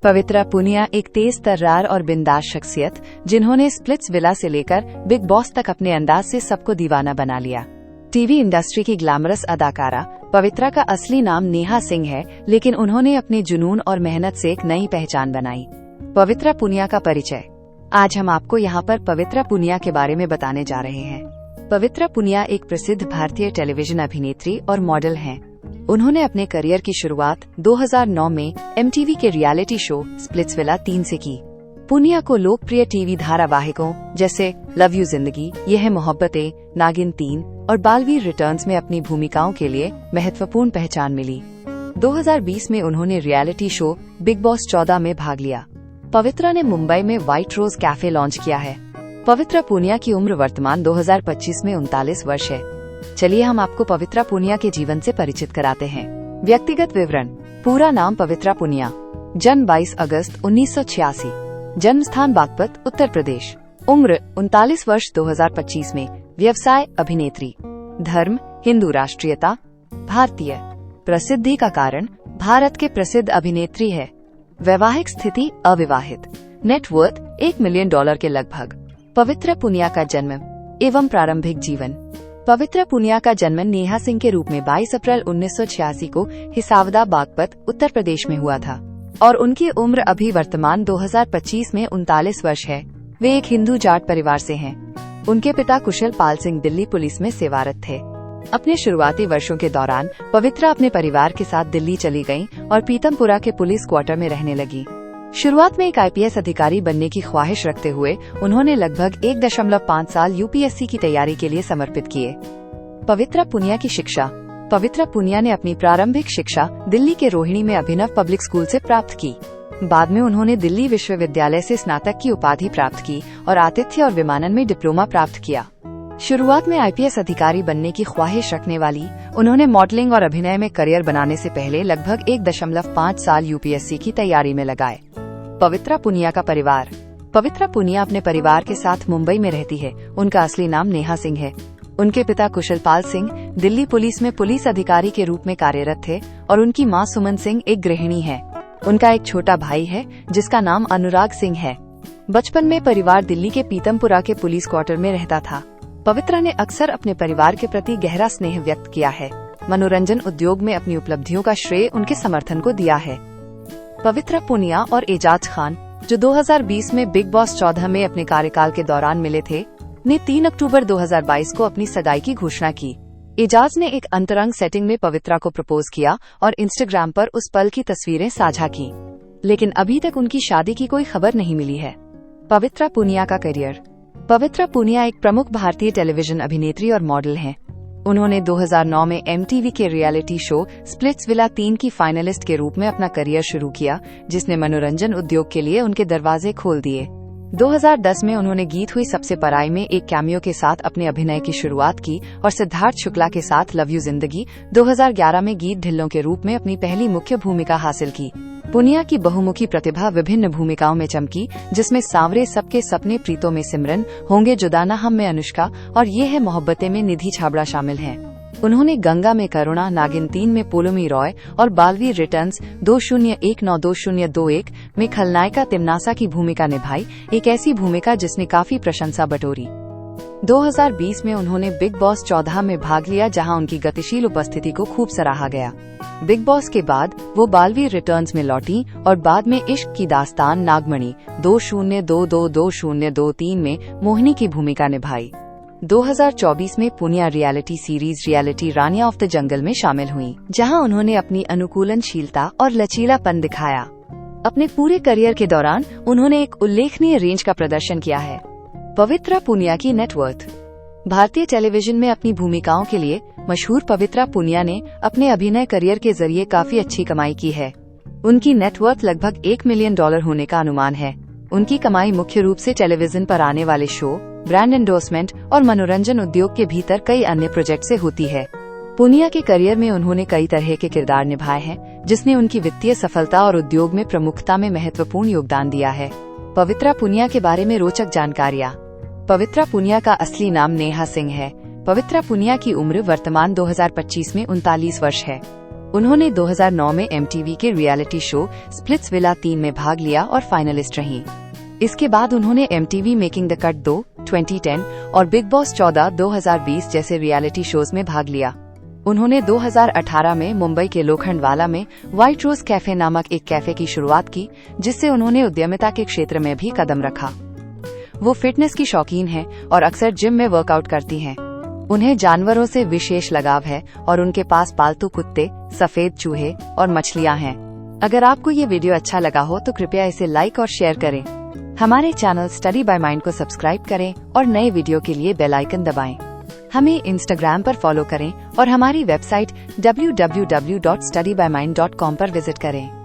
पवित्रा पुनिया एक तेज तर्रार और बिंदास शख्सियत जिन्होंने स्प्लिट्सविला से लेकर बिग बॉस तक अपने अंदाज से सबको दीवाना बना लिया। टीवी इंडस्ट्री की ग्लैमरस अदाकारा पवित्रा का असली नाम नेहा सिंह है, लेकिन उन्होंने अपने जुनून और मेहनत से एक नई पहचान बनाई। पवित्रा पुनिया का परिचय। आज हम आपको यहाँ पर पवित्रा पुनिया के बारे में बताने जा रहे हैं। पवित्रा पुनिया एक प्रसिद्ध भारतीय टेलीविजन अभिनेत्री और मॉडल हैं। उन्होंने अपने करियर की शुरुआत 2009 में MTV के रियलिटी शो स्प्लिट्सविला 3 से की। पुनिया को लोकप्रिय टीवी धारावाहिकों जैसे लव यू जिंदगी, ये है मोहब्बतें, नागिन 3 और बालवीर रिटर्न्स में अपनी भूमिकाओं के लिए महत्वपूर्ण पहचान मिली। 2020 में उन्होंने रियलिटी शो बिग बॉस 14 में भाग लिया। पवित्रा ने मुंबई में व्हाइट रोज कैफे लॉन्च किया है। पवित्रा पुनिया की उम्र वर्तमान 2025 में 39 वर्ष है। चलिए हम आपको पवित्रा पुनिया के जीवन से परिचित कराते हैं। व्यक्तिगत विवरण। पूरा नाम पवित्रा पुनिया, जन्म 22 अगस्त 1986, जन्म स्थान बागपत, उत्तर प्रदेश, उम्र 39 वर्ष 2025 में, व्यवसाय अभिनेत्री, धर्म हिंदू, राष्ट्रीयता भारतीय, प्रसिद्धि का कारण भारत के प्रसिद्ध अभिनेत्री है, वैवाहिक स्थिति अविवाहित, नेटवर्थ $1 मिलियन के लगभग। पवित्रा पुनिया का जन्म एवं प्रारंभिक जीवन। पवित्रा पुनिया का जन्म नेहा सिंह के रूप में 22 अप्रैल 1986 को हिसावदा, बागपत, उत्तर प्रदेश में हुआ था और उनकी उम्र अभी वर्तमान 2025 में 39 वर्ष है। वे एक हिंदू जाट परिवार से हैं। उनके पिता कुशल पाल सिंह दिल्ली पुलिस में सेवारत थे। अपने शुरुआती वर्षों के दौरान पवित्रा अपने परिवार के साथ दिल्ली चली गयीं और पीतमपुरा के पुलिस क्वार्टर में रहने लगी। शुरुआत में एक IPS अधिकारी बनने की ख्वाहिश रखते हुए उन्होंने लगभग 1.5 साल UPSC की तैयारी के लिए समर्पित किए। पवित्रा पुनिया की शिक्षा। पवित्रा पुनिया ने अपनी प्रारंभिक शिक्षा दिल्ली के रोहिणी में अभिनव पब्लिक स्कूल से प्राप्त की। बाद में उन्होंने दिल्ली विश्वविद्यालय से स्नातक की उपाधि प्राप्त की और आतिथ्य और विमानन में डिप्लोमा प्राप्त किया। शुरुआत में IPS अधिकारी बनने की ख्वाहिश रखने वाली उन्होंने मॉडलिंग और अभिनय में करियर बनाने से पहले लगभग 1.5 साल UPSC की तैयारी में लगाए। पवित्रा पुनिया का परिवार। पवित्रा पुनिया अपने परिवार के साथ मुंबई में रहती है। उनका असली नाम नेहा सिंह है। उनके पिता कुशल पाल सिंह दिल्ली पुलिस में पुलिस अधिकारी के रूप में कार्यरत थे और उनकी मां सुमन सिंह एक गृहिणी है। उनका एक छोटा भाई है जिसका नाम अनुराग सिंह है। बचपन में परिवार दिल्ली के पीतमपुरा के पुलिस क्वार्टर में रहता था। पवित्रा ने अक्सर अपने परिवार के प्रति गहरा स्नेह व्यक्त किया है। मनोरंजन उद्योग में अपनी उपलब्धियों का श्रेय उनके समर्थन को दिया है। पवित्रा पुनिया और एजाज खान, जो 2020 में बिग बॉस 14 में अपने कार्यकाल के दौरान मिले थे, ने 3 अक्टूबर 2022 को अपनी सगाई की घोषणा की। एजाज ने एक अंतरंग सेटिंग में पवित्रा को प्रपोज किया और इंस्टाग्राम पर उस पल की तस्वीरें साझा की, लेकिन अभी तक उनकी शादी की कोई खबर नहीं मिली है। पवित्रा पुनिया का करियर। पवित्रा पुनिया एक प्रमुख भारतीय टेलीविजन अभिनेत्री और मॉडल हैं। उन्होंने 2009 में MTV के रियलिटी शो स्प्लिट्सविला 3 की फाइनलिस्ट के रूप में अपना करियर शुरू किया, जिसने मनोरंजन उद्योग के लिए उनके दरवाजे खोल दिए। 2010 में उन्होंने गीत हुई सबसे पराई में एक कैमियो के साथ अपने अभिनय की शुरुआत की और सिद्धार्थ शुक्ला के साथ लव यू जिंदगी 2011 में गीत ढिल्लों के रूप में अपनी पहली मुख्य भूमिका हासिल की। पुनिया की बहुमुखी प्रतिभा विभिन्न भूमिकाओं में चमकी, जिसमें सांवरे सबके सपने, प्रीतों में सिमरन, होंगे जुदा ना हम में अनुष्का और ये है मोहब्बतें में निधि छाबड़ा शामिल हैं। उन्होंने गंगा में करुणा, नागिन 3 में पोलोमी रॉय और बालवीर रिटर्न्स 2019-2021 में खलनायिका तिमनासा की भूमिका निभाई, एक ऐसी भूमिका जिसने काफी प्रशंसा बटोरी। 2020 में उन्होंने बिग बॉस 14 में भाग लिया, जहां उनकी गतिशील उपस्थिति को खूब सराहा गया। बिग बॉस के बाद वो बालवीर रिटर्न्स में लौटी और बाद में इश्क की दास्तान नागमणि 2022-2023 में मोहिनी की भूमिका निभाई। 2024 में Punia reality series reality Rania of the jungle में शामिल हुई, जहां उन्होंने अपनी अनुकूलनशीलता और लचीलापन दिखाया। अपने पूरे करियर के दौरान उन्होंने एक उल्लेखनीय रेंज का प्रदर्शन किया है। पवित्रा पुनिया की नेटवर्थ। भारतीय टेलीविजन में अपनी भूमिकाओं के लिए मशहूर पवित्रा पुनिया ने अपने अभिनय करियर के जरिए काफी अच्छी कमाई की है। उनकी नेटवर्थ लगभग $1 मिलियन होने का अनुमान है। उनकी कमाई मुख्य रूप से टेलीविजन पर आने वाले शो, ब्रांड एंडोर्समेंट और मनोरंजन उद्योग के भीतर कई अन्य प्रोजेक्ट से होती है। पुनिया के करियर में उन्होंने कई तरह के किरदार निभाए हैं, जिसने उनकी वित्तीय सफलता और उद्योग में प्रमुखता में महत्वपूर्ण योगदान दिया है। पवित्रा पुनिया के बारे में रोचक जानकारियाँ। पवित्रा पुनिया का असली नाम नेहा सिंह है। पवित्रा पुनिया की उम्र वर्तमान 2025 में 39 वर्ष है। उन्होंने 2009 में MTV के रियलिटी शो स्प्लिट्सविला 3 में भाग लिया और फाइनलिस्ट रहीं। इसके बाद उन्होंने MTV मेकिंग द कट 2, 2010 और बिग बॉस 14, 2020 जैसे रियलिटी शोज में भाग लिया। उन्होंने 2018 में मुंबई के लोखंडवाला में व्हाइट रोज कैफे नामक एक कैफे की शुरुआत की, जिससे उन्होंने उद्यमिता के क्षेत्र में भी कदम रखा। वो फिटनेस की शौकीन हैं और अक्सर जिम में वर्कआउट करती हैं। उन्हें जानवरों से विशेष लगाव है और उनके पास पालतू कुत्ते, सफेद चूहे और मछलियां हैं। अगर आपको ये वीडियो अच्छा लगा हो तो कृपया इसे लाइक और शेयर करें। हमारे चैनल स्टडी बाय माइंड को सब्सक्राइब करें और नए वीडियो के लिए बेल आइकन दबाएं। हमें इंस्टाग्राम पर फॉलो करें और हमारी वेबसाइट www.studybymind.com पर विजिट करें।